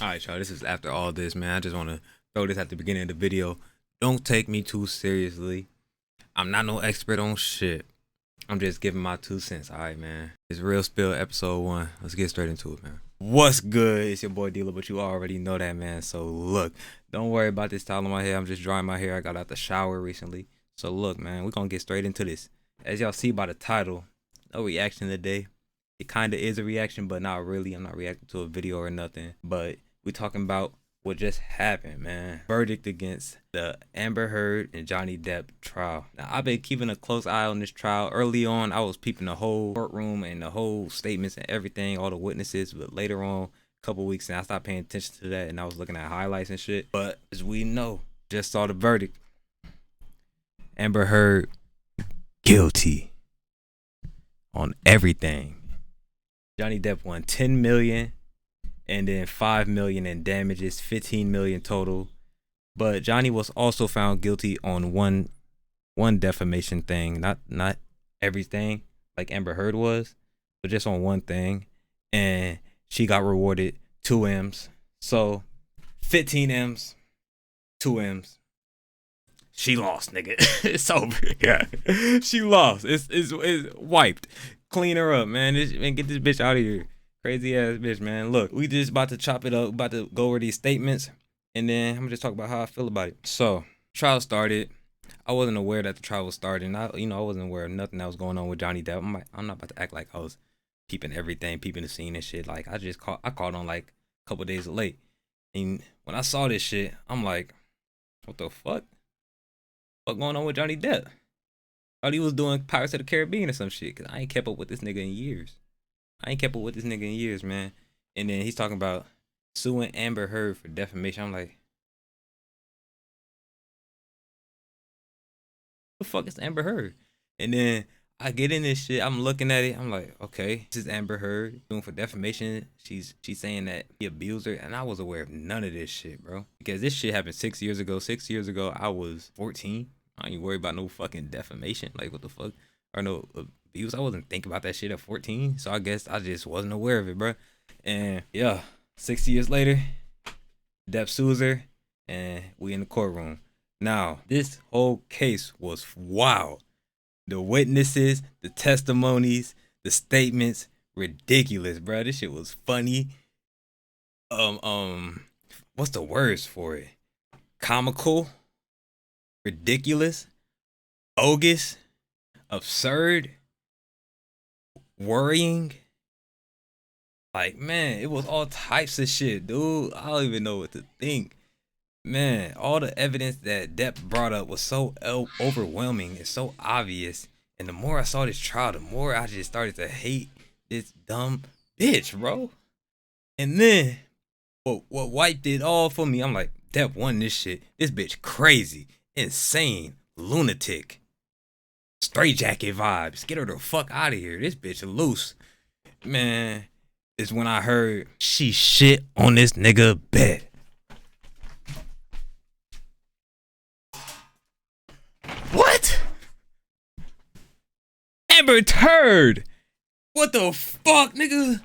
All right, y'all. This is after all this, man. I just want to throw this at the beginning of the video. Don't take me too seriously. I'm not no expert on shit. I'm just giving my 2 cents. All right, man. It's Real Spill episode 1. Let's get straight into it, man. What's good? It's your boy Dealer, but you already know that, man. So look, don't worry about this towel on my head. I'm just drying my hair. I got out the shower recently. So look, man, we're going to get straight into this. As y'all see by the title, no reaction today. It kind of is a reaction, but not really. I'm not reacting to a video or nothing. But we talking about what just happened, man. Verdict against the Amber Heard and Johnny Depp trial. Now, I've been keeping a close eye on this trial. Early on, I was peeping the whole courtroom and the whole statements and everything, all the witnesses. But later on, a couple weeks, and I stopped paying attention to that, and I was looking at highlights and shit. But as we know, just saw the verdict. Amber Heard guilty on everything. Johnny Depp won $10 million. And then $5 million in damages, $15 million total. But Johnny was also found guilty on one defamation thing, not everything like Amber Heard was, but just on one thing. And she got rewarded 2 M's. So 15 M's, 2 M's. She lost, nigga. It's over. Yeah, she lost. It's wiped. Clean her up, man. And get this bitch out of here. Crazy ass bitch, man. Look, we just about to chop it up, about to go over these statements, and then I'm gonna just talk about how I feel about it. So, trial started. I wasn't aware that the trial was starting. I wasn't aware of nothing that was going on with Johnny Depp. I'm not about to act like I was peeping everything, peeping the scene and shit. Like I caught on like a couple days late, and when I saw this shit, I'm like, what the fuck? What going on with Johnny Depp? Thought he was doing Pirates of the Caribbean or some shit, cause I ain't kept up with this nigga in years. Man. And then he's talking about suing Amber Heard for defamation. I'm like, the fuck is Amber Heard? And then I get in this shit. I'm looking at it. I'm like, okay, this is Amber Heard suing for defamation. She's saying that he abused her, and I was aware of none of this shit, bro. Because this shit happened 6 years ago. 6 years ago, I was 14. I ain't worried about no fucking defamation. Like, what the fuck? Or no abuse. I wasn't thinking about that shit at 14. So I guess I just wasn't aware of it, bro. And yeah, 6 years later, Depp sues her, and we in the courtroom. Now, this whole case was wild. The witnesses, the testimonies, the statements, ridiculous, bro. This shit was funny. What's the words for it? Comical, ridiculous, bogus, absurd, worrying. Like, man, it was all types of shit, dude. I don't even know what to think. Man, all the evidence that Depp brought up was so overwhelming and so obvious. And the more I saw this trial, the more I just started to hate this dumb bitch, bro. And then what wiped it all for me, I'm like, Depp won this shit. This bitch crazy, insane, lunatic. Straight jacket vibes. Get her the fuck out of here. This bitch loose. Man, is when I heard she shit on this nigga bed. What? Amber Heard. What the fuck, nigga?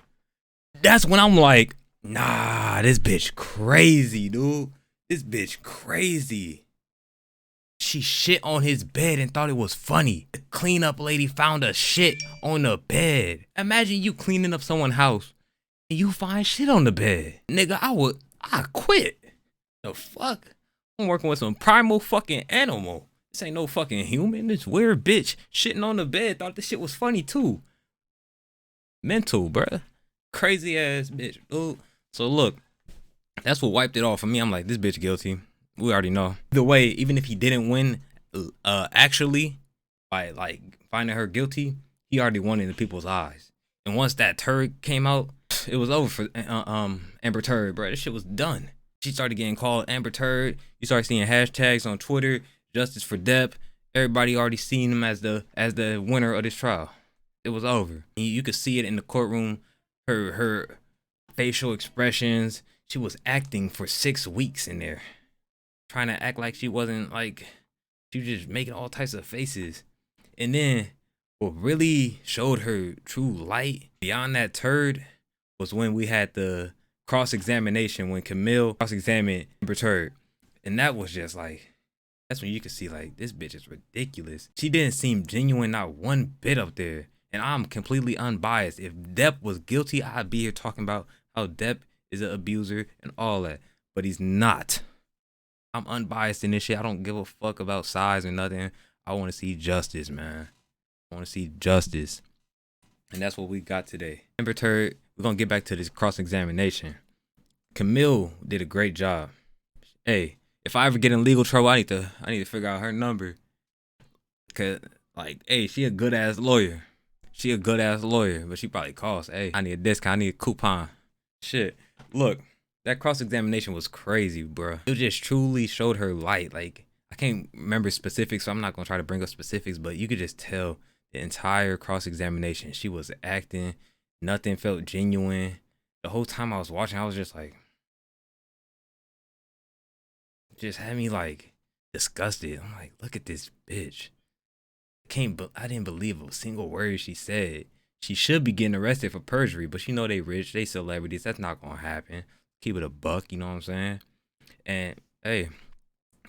That's when I'm like, nah, this bitch crazy, dude. This bitch crazy. She shit on his bed and thought it was funny. The cleanup lady found a shit on the bed. Imagine you cleaning up someone's house and you find shit on the bed. Nigga, I quit. The fuck? I'm working with some primal fucking animal. This ain't no fucking human. This weird bitch shitting on the bed thought this shit was funny too. Mental, bruh. Crazy ass bitch, dude. So look, that's what wiped it off for me. I'm like, this bitch guilty. We already know. Either way, even if he didn't win, actually, by like finding her guilty, he already won in the people's eyes. And once that turd came out, it was over for Amber Turd, bro. This shit was done. She started getting called Amber Turd. You started seeing hashtags on Twitter, justice for Depp. Everybody already seen him as the winner of this trial. It was over. You could see it in the courtroom. Her facial expressions. She was acting for 6 weeks in there, trying to act like she wasn't like, she was just making all types of faces. And then what really showed her true light beyond that turd was when we had the cross-examination when Camille cross-examined Amber Heard. And that was just like, that's when you could see like, this bitch is ridiculous. She didn't seem genuine, not one bit up there. And I'm completely unbiased. If Depp was guilty, I'd be here talking about how Depp is an abuser and all that. But he's not. I'm unbiased in this shit. I don't give a fuck about size or nothing. I want to see justice, man. I want to see justice. And that's what we got today. Amber Heard, we're going to get back to this cross-examination. Camille did a great job. Hey, if I ever get in legal trouble, I need to figure out her number. Cause like, hey, she a good ass lawyer. She a good ass lawyer, but she probably costs. Hey, I need a discount. I need a coupon. Shit. Look, that cross-examination was crazy, bro. It just truly showed her light. Like, I can't remember specifics, so I'm not gonna try to bring up specifics, but you could just tell the entire cross-examination. She was acting. Nothing felt genuine. The whole time I was watching, I was just like, just had me like disgusted. I'm like, look at this bitch. I didn't believe a single word she said. She should be getting arrested for perjury, but you know they rich, they celebrities. That's not gonna happen. Keep it a buck, you know what I'm saying? And hey,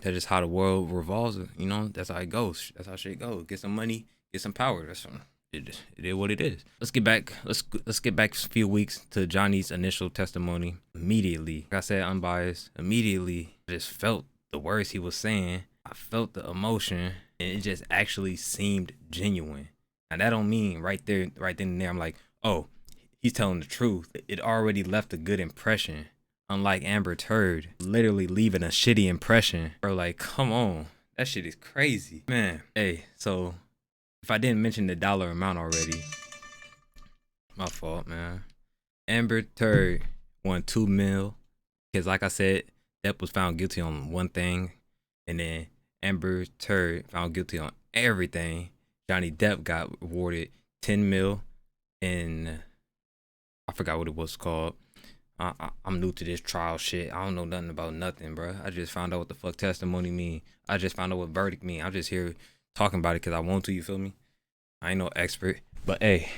that's just how the world revolves. You know, that's how it goes. That's how shit goes. Get some money, get some power. That's it is what it is. Let's get back. Let's get back a few weeks to Johnny's initial testimony. Immediately, like I said, unbiased. Immediately, I just felt the words he was saying. I felt the emotion, and it just actually seemed genuine. And that don't mean right then and there, I'm like, oh, he's telling the truth. It already left a good impression. Unlike Amber Heard, literally leaving a shitty impression. Bro, like, come on. That shit is crazy. Man, hey, so if I didn't mention the dollar amount already, my fault, man. Amber Heard won $2 million. Because like I said, Depp was found guilty on one thing. And then Amber Heard found guilty on everything. Johnny Depp got awarded $10 million. And I forgot what it was called. I'm new to this trial shit. I don't know nothing about nothing, bro. I just found out what the fuck testimony mean. I just found out what verdict mean. I'm just here talking about it because I want to, you feel me? I ain't no expert. But hey,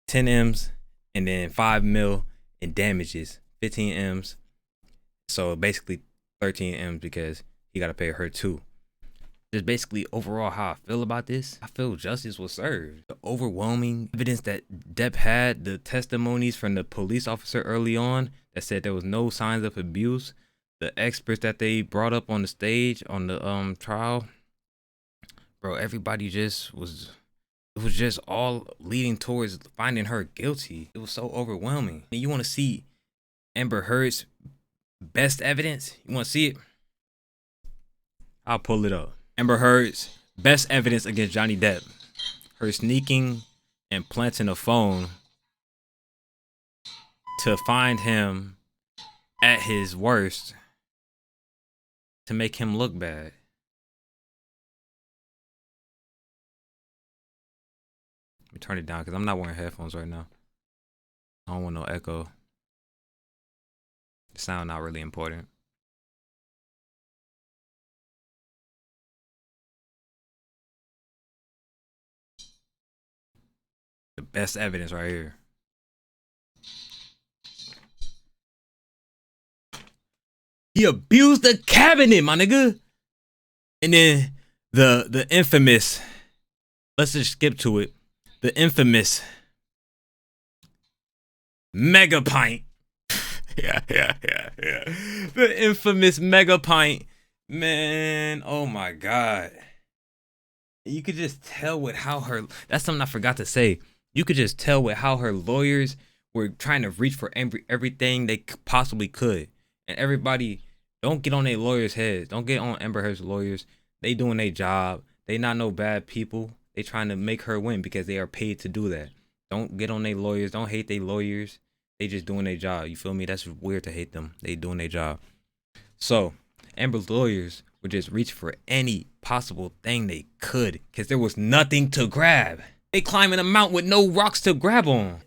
10 M's and then 5 mil in damages. 15 M's. So basically 13 M's because he got to pay her too. Just basically overall how I feel about this. I feel justice was served. The overwhelming evidence that Depp had, the testimonies from the police officer early on that said there was no signs of abuse, the experts that they brought up on the stage on the trial, bro, everybody just was, it was just all leading towards finding her guilty. It was so overwhelming. And you want to see Amber Heard's best evidence? You want to see it? I'll pull it up. Amber Heard's best evidence against Johnny Depp. Her sneaking and planting a phone to find him at his worst to make him look bad. Let me turn it down because I'm not wearing headphones right now. I don't want no echo. The sound not really important. The best evidence right here. He abused the cabinet, my nigga. And then the infamous, let's just skip to it. The infamous mega pint. yeah. The infamous mega pint. Man, oh my God. You could just tell with how her, that's something I forgot to say. You could just tell with how her lawyers were trying to reach for everything they possibly could. And everybody, don't get on their lawyers' heads. Don't get on Amber Heard's lawyers. They doing their job. They not no bad people. They trying to make her win because they are paid to do that. Don't get on their lawyers. Don't hate their lawyers. They just doing their job. You feel me? That's weird to hate them. They doing their job. So Amber's lawyers would just reach for any possible thing they could because there was nothing to grab. They climbing a mountain with no rocks to grab on.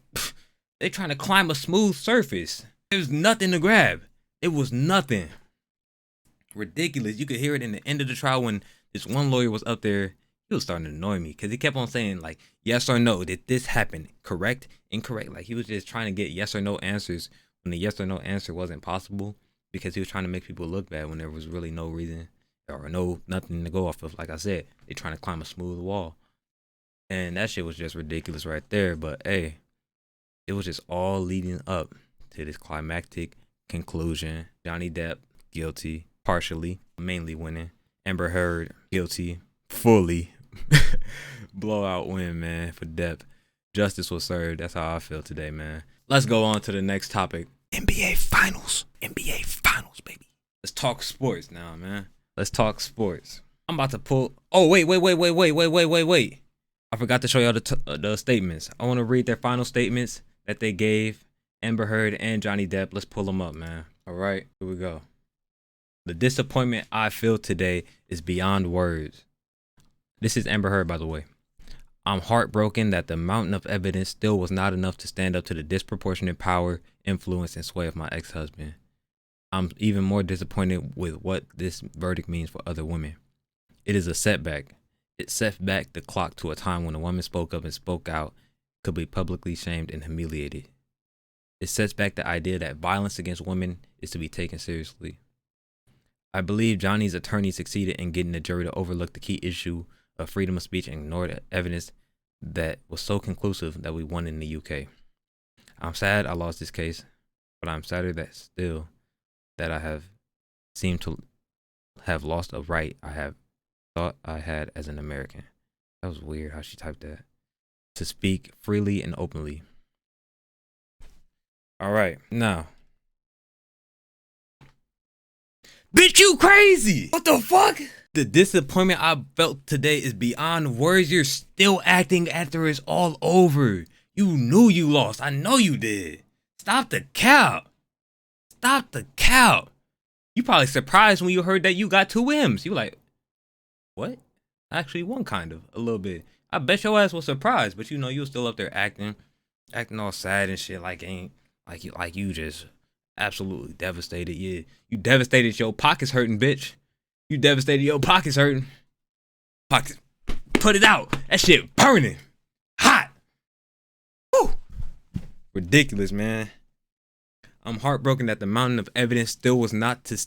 They trying to climb a smooth surface. There's nothing to grab. It was nothing. Ridiculous. You could hear it in the end of the trial when this one lawyer was up there. He was starting to annoy me because he kept on saying like, yes or no, did this happen? Correct? Incorrect? Like he was just trying to get yes or no answers when the yes or no answer wasn't possible because he was trying to make people look bad when there was really no reason or nothing to go off of. Like I said, they trying to climb a smooth wall. And that shit was just ridiculous right there. But hey, it was just all leading up to this climactic conclusion. Johnny Depp, guilty, partially, mainly winning. Amber Heard, guilty, fully. Blowout win, man, for Depp. Justice was served. That's how I feel today, man. Let's go on to the next topic. NBA Finals. NBA Finals, baby. Let's talk sports now, man. Let's talk sports. I'm about to pull. Oh, wait. I forgot to show y'all the statements. I want to read their final statements that they gave Amber Heard and Johnny Depp. Let's pull them up, man. All right, here we go. The disappointment I feel today is beyond words. This is Amber Heard, by the way. I'm heartbroken that the mountain of evidence still was not enough to stand up to the disproportionate power, influence, and sway of my ex-husband. I'm even more disappointed with what this verdict means for other women. It is a setback. It set back the clock to a time when a woman spoke up and spoke out, could be publicly shamed and humiliated. It sets back the idea that violence against women is to be taken seriously. I believe Johnny's attorney succeeded in getting the jury to overlook the key issue of freedom of speech and ignore the evidence that was so conclusive that we won in the UK. I'm sad I lost this case, but I'm sadder that I have seemed to have lost a right I have thought I had as an American. That was weird how she typed that. To speak freely and openly. All right, now. Bitch, you crazy! What the fuck? The disappointment I felt today is beyond words. You're still acting after it's all over. You knew you lost. I know you did. Stop the cap. Stop the cap. You probably surprised when you heard that you got 2 M's. You like, what? I actually won, kind of, a little bit. I bet your ass was surprised, but you know you was still up there acting all sad and shit, like you just absolutely devastated. Yeah, you devastated. Your pockets hurting, bitch. You devastated. Your pockets hurting. Pockets, put it out. That shit burning, hot. Woo. Ridiculous, man. I'm heartbroken that the mountain of evidence still was not to.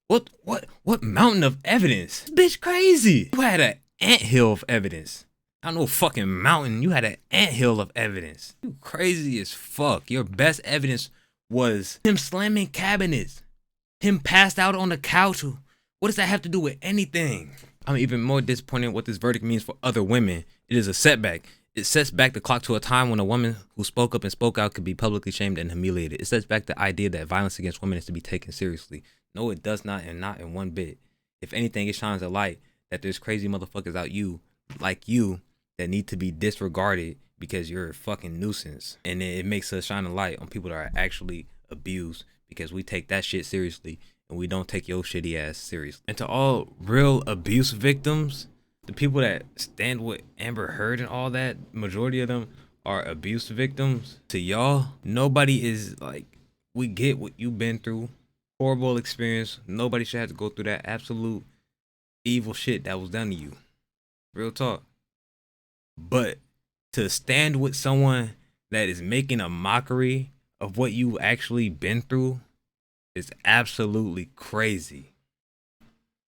What mountain of evidence? Bitch, crazy. You had an anthill of evidence. Not no fucking mountain. You had an anthill of evidence. You crazy as fuck. Your best evidence was him slamming cabinets. Him passed out on the couch. What does that have to do with anything? I'm even more disappointed what this verdict means for other women. It is a setback. It sets back the clock to a time when a woman who spoke up and spoke out could be publicly shamed and humiliated. It sets back the idea that violence against women is to be taken seriously. No, it does not, and not in one bit. If anything, it shines a light that there's crazy motherfuckers out like you that need to be disregarded because you're a fucking nuisance. And it makes us shine a light on people that are actually abused because we take that shit seriously and we don't take your shitty ass seriously. And to all real abuse victims, the people that stand with Amber Heard and all that, majority of them are abuse victims. To y'all, nobody is like, we get what you've been through. Horrible experience. Nobody should have to go through that absolute evil shit that was done to you. Real talk. But to stand with someone that is making a mockery of what you actually been through is absolutely crazy.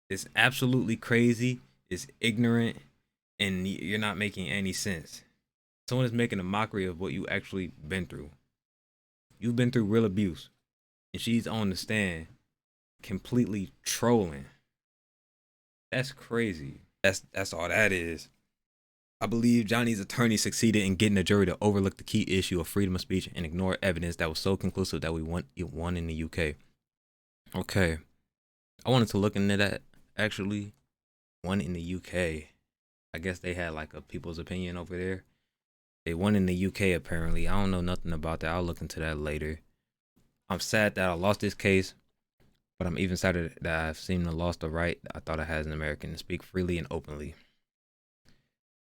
It's absolutely crazy. It's ignorant, and you're not making any sense. Someone is making a mockery of what you actually been through. You've been through real abuse, and she's on the stand completely trolling. That's crazy. That's all that is. I believe Johnny's attorney succeeded in getting the jury to overlook the key issue of freedom of speech and ignore evidence that was so conclusive that we won in the UK. Okay. I wanted to look into that, actually. Won in the UK. I guess they had like a people's opinion over there. They won in the UK, apparently. I don't know nothing about that. I'll look into that later. I'm sad that I lost this case, but I'm even sadder that I've seemed to lost the right I thought I had as an American to speak freely and openly.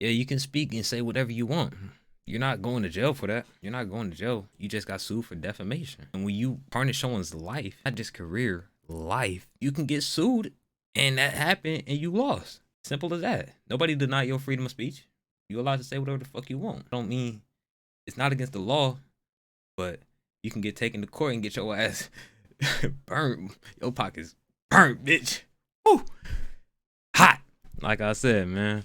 Yeah, you can speak and say whatever you want. You're not going to jail for that. You're not going to jail. You just got sued for defamation. And when you tarnish someone's life, not just career, life, you can get sued, and that happened and you lost. Simple as that. Nobody denied your freedom of speech. You're allowed to say whatever the fuck you want. I don't mean it's not against the law, but You can get taken to court and get your ass burnt. Your pockets burnt, bitch. Woo. Hot. Like I said, man.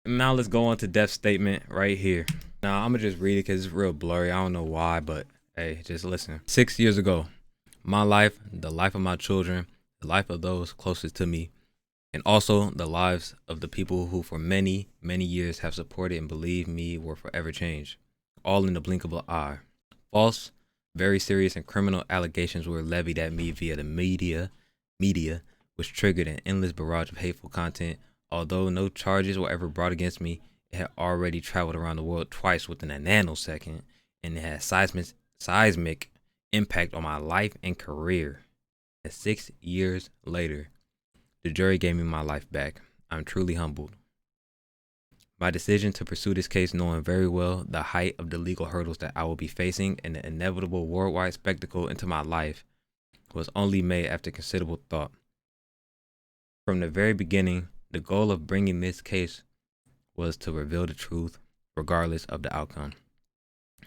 Now let's go on to Depp's statement right here. Now I'm gonna just read it because it's real blurry. I don't know why, but hey, just listen. 6 years ago, my life, the life of my children, the life of those closest to me, and also the lives of the people who for many, many years have supported and believed me were forever changed. All in the blink of an eye. False, very serious and criminal allegations were levied at me via the media, which triggered an endless barrage of hateful content. Although no charges were ever brought against me, it had already traveled around the world twice within a nanosecond, and it had seismic impact on my life and career. And 6 years later, the jury gave me my life back. I'm truly humbled. My decision to pursue this case, knowing very well the height of the legal hurdles that I will be facing and the inevitable worldwide spectacle into my life, was only made after considerable thought. From the very beginning, the goal of bringing this case was to reveal the truth, regardless of the outcome.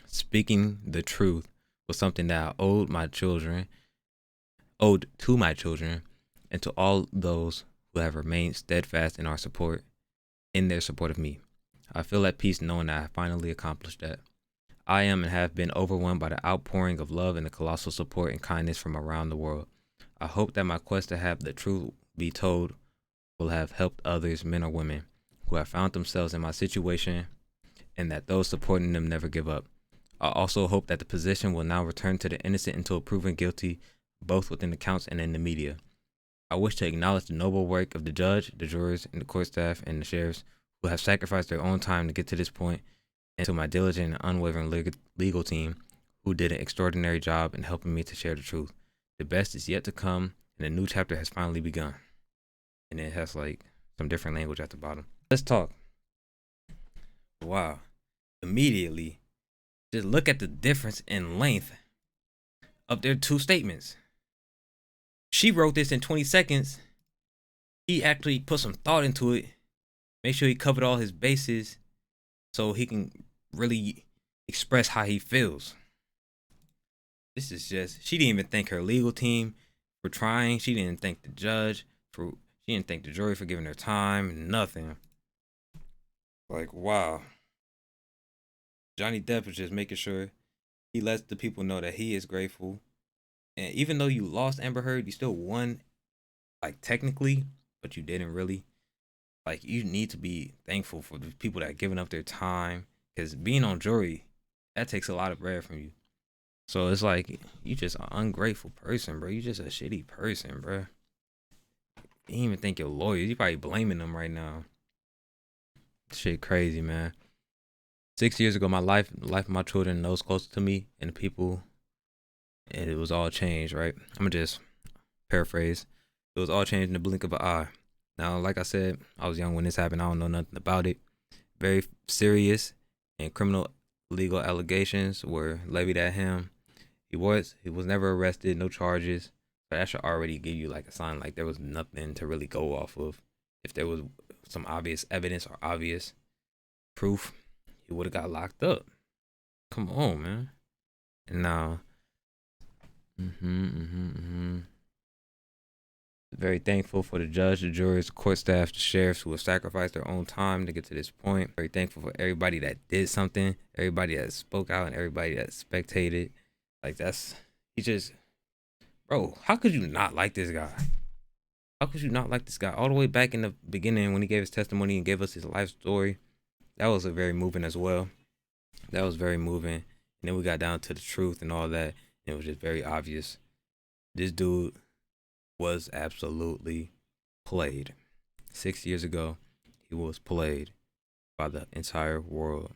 Speaking the truth was something that I owed to my children, and to all those who have remained steadfast in their support of me. I feel at peace knowing that I finally accomplished that. I am and have been overwhelmed by the outpouring of love and the colossal support and kindness from around the world. I hope that my quest to have the truth be told will have helped others, men or women, who have found themselves in my situation, and that those supporting them never give up. I also hope that the position will now return to the innocent until proven guilty, both within the counts and in the media. I wish to acknowledge the noble work of the judge, the jurors, and the court staff, and the sheriffs who have sacrificed their own time to get to this point, and to my diligent and unwavering legal team who did an extraordinary job in helping me to share the truth. The best is yet to come, and a new chapter has finally begun. And it has like some different language at the bottom. Let's talk. Wow. Immediately, just look at the difference in length of their two statements. She wrote this in 20 seconds. He actually put some thought into it. Make sure he covered all his bases so he can really express how he feels. This is just, she didn't even thank her legal team for trying. She didn't thank the judge she didn't thank the jury for giving her time. Nothing. Like, wow. Johnny Depp is just making sure he lets the people know that he is grateful. And even though you lost Amber Heard, you still won, like, technically, but you didn't really. Like, you need to be thankful for the people that are giving up their time, because being on jury, that takes a lot of bread from you. So it's like, you just an ungrateful person, bro. You just a shitty person, bro. You didn't even think your lawyers. You probably blaming them right now. Shit crazy, man. 6 years ago, my life, the life of my children, those close to me, and the people, and it was all changed, right? I'm gonna just paraphrase. It was all changed in the blink of an eye. Now, like I said, I was young when this happened. I don't know nothing about it. Very serious and criminal legal allegations were levied at him. He was never arrested, no charges. But that should already give you like a sign like there was nothing to really go off of. If there was some obvious evidence or obvious proof, he would have got locked up. Come on, man. And now, very thankful for the judge, the jurors, the court staff, the sheriffs who have sacrificed their own time to get to this point. Very thankful for everybody that did something, everybody that spoke out, and everybody that spectated. Like, he just, bro, how could you not like this guy? How could you not like this guy? All the way back in the beginning when he gave his testimony and gave us his life story, that was very moving as well. That was very moving. And then we got down to the truth and all that, and it was just very obvious. This dude was absolutely played. 6 years ago, he was played by the entire world.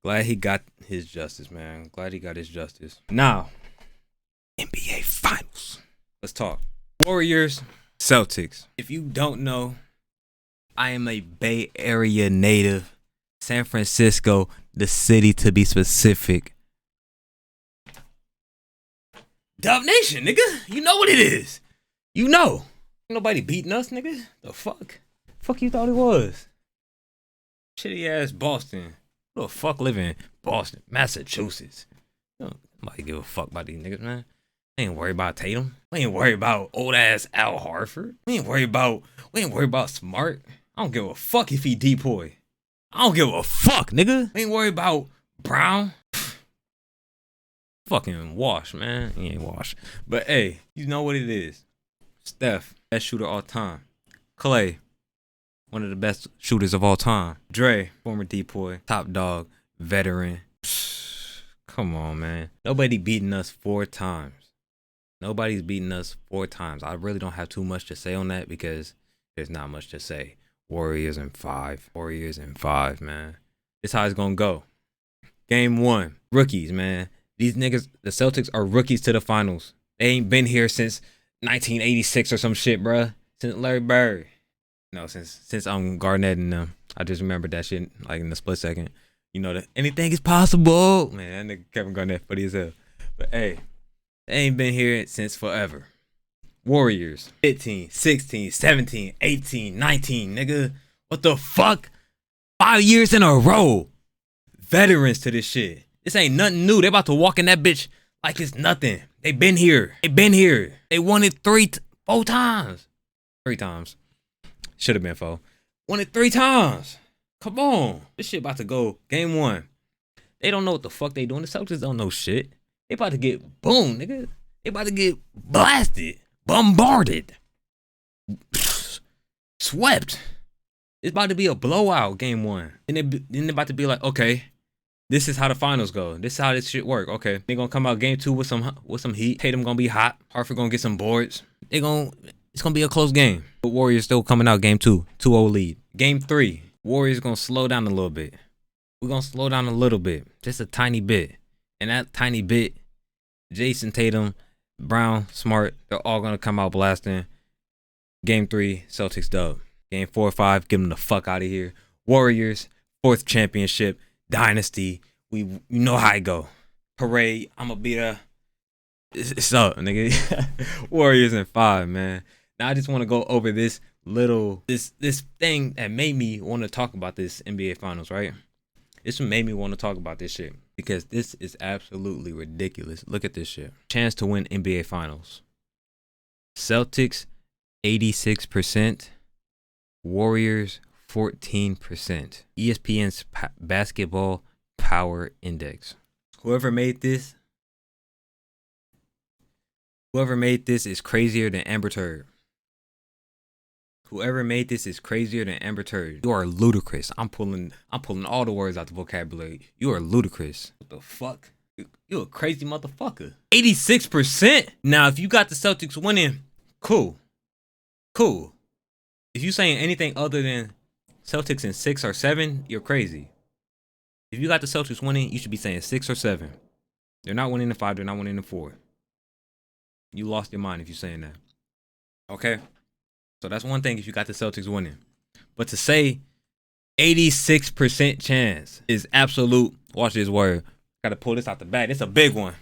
Glad he got his justice, man. Glad he got his justice. Now, NBA Finals. Let's talk. Warriors, Celtics. If you don't know, I am a Bay Area native. San Francisco, the city to be specific. Dub Nation, nigga. You know what it is. You know. Ain't nobody beating us, nigga. The fuck? Fuck you thought it was? Shitty ass Boston. Who the fuck live in Boston, Massachusetts? Nobody give a fuck about these niggas, man. We ain't worried about Tatum. We ain't worried about old ass Al Harford. We ain't worried about Smart. I don't give a fuck if he depoy. I don't give a fuck, nigga. We ain't worried about Brown. Fucking wash, man. He ain't wash. But hey, you know what it is. Steph, best shooter all time. Clay, one of the best shooters of all time. Dre, former depoy, top dog, veteran. Come on, man. Nobody beating us 4 times. Nobody's beating us 4 times. I really don't have too much to say on that because there's not much to say. Warriors in 5. Warriors in 5, man. This how it's gonna go. Game 1. Rookies, man. These niggas, the Celtics are rookies to the finals. They ain't been here since 1986 or some shit, bruh. Since Larry Bird. No, since I'm Garnett and them. I just remembered that shit like in the split second. You know that anything is possible. Man, that nigga Kevin Garnett funny as hell. But hey, they ain't been here since forever. Warriors, 15, 16, 17, 18, 19, nigga. What the fuck? 5 years in a row. Veterans to this shit. This ain't nothing new. They about to walk in that bitch like it's nothing. They been here. They been here. They won it 4 times. 3 times. Should have been 4. Won it 3 times. Come on. This shit about to go game 1. They don't know what the fuck they doing. The Celtics don't know shit. They about to get boom, nigga. They about to get blasted. Bombarded. Swept. It's about to be a blowout game 1. Then they about to be like, okay, this is how the finals go. This is how this shit work. Okay, they gonna come out game 2 with some heat. Tatum gonna be hot. Harford gonna get some boards. It's gonna be a close game. But Warriors still coming out game 2, 2-0 lead. Game 3, Warriors gonna slow down a little bit. We're gonna slow down a little bit, just a tiny bit. And that tiny bit, Jason Tatum, Brown, Smart, they're all gonna come out blasting. Game 3, Celtics dub. Game 4 or 5, get them the fuck out of here. Warriors, 4th championship. Dynasty, you know how I go. Parade, I'ma be there. It's up, nigga. Warriors in 5, man. Now I just want to go over this thing that made me want to talk about this NBA Finals, right? This made me want to talk about this shit because this is absolutely ridiculous. Look at this shit. Chance to win NBA Finals. Celtics 86%. Warriors 14%. ESPN's basketball power index. Whoever made this is crazier than Amber Turd. Whoever made this is crazier than Amber Turd. You are ludicrous. I'm pulling all the words out the vocabulary. You are ludicrous. What the fuck? You a crazy motherfucker. 86%? Now if you got the Celtics winning, cool. If you saying anything other than Celtics in 6 or 7, you're crazy. If you got the Celtics winning, you should be saying 6 or 7. They're not winning in 5, they're not winning in 4. You lost your mind if you're saying that. Okay? So that's one thing if you got the Celtics winning. But to say 86% chance is absolute, watch this word. Gotta pull this out the bag. It's a big one.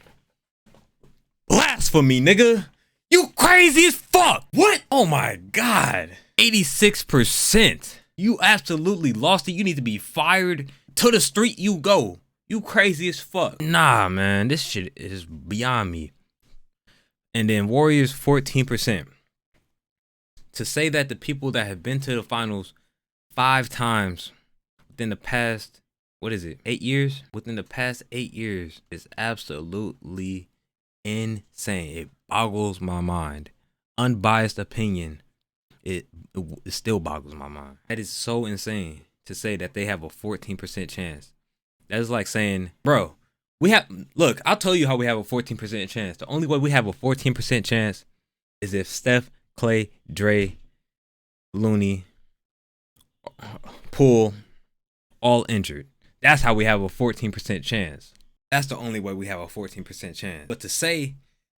Blasphemy, nigga. You crazy as fuck. What? Oh my God. 86%. You absolutely lost it. You need to be fired. To the street you go. You crazy as fuck. Nah, man. This shit is beyond me. And then Warriors 14%. To say that the people that have been to the finals 5 times within the past, 8 years? Within the past 8 years is absolutely insane. It boggles my mind. Unbiased opinion. It still boggles my mind. That is so insane to say that they have a 14% chance. That is like saying, bro, look, I'll tell you how we have a 14% chance. The only way we have a 14% chance is if Steph, Clay, Dre, Looney, Poole, all injured. That's how we have a 14% chance. That's the only way we have a 14% chance. But to say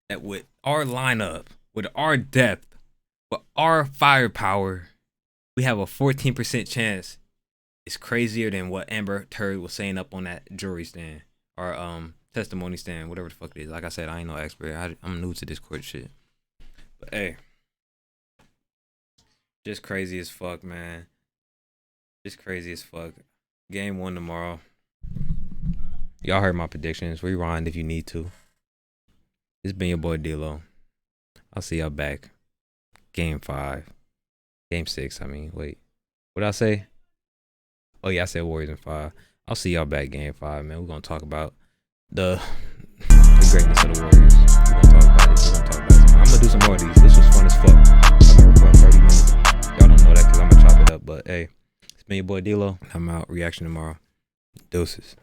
that with our lineup, with our depth, with our firepower, we have a 14% chance is crazier than what Amber Turd was saying up on that jury stand or testimony stand, whatever the fuck it is. Like I said, I ain't no expert. I'm new to this court shit. But hey, just crazy as fuck, man. Just crazy as fuck. Game 1 tomorrow. Y'all heard my predictions. Rewind if you need to. It's been your boy D-Lo. I'll see y'all back. Game 6, I mean. Wait. What did I say? Oh, yeah, I said Warriors in 5. I'll see y'all back game 5, man. We're going to talk about the greatness of the Warriors. We're going to talk about it. I'm going to do some more of these. This was fun as fuck. I've been recording 30 minutes. Y'all don't know that because I'm going to chop it up. But, hey, it's been your boy D-Lo. I'm out. Reaction tomorrow. Deuces.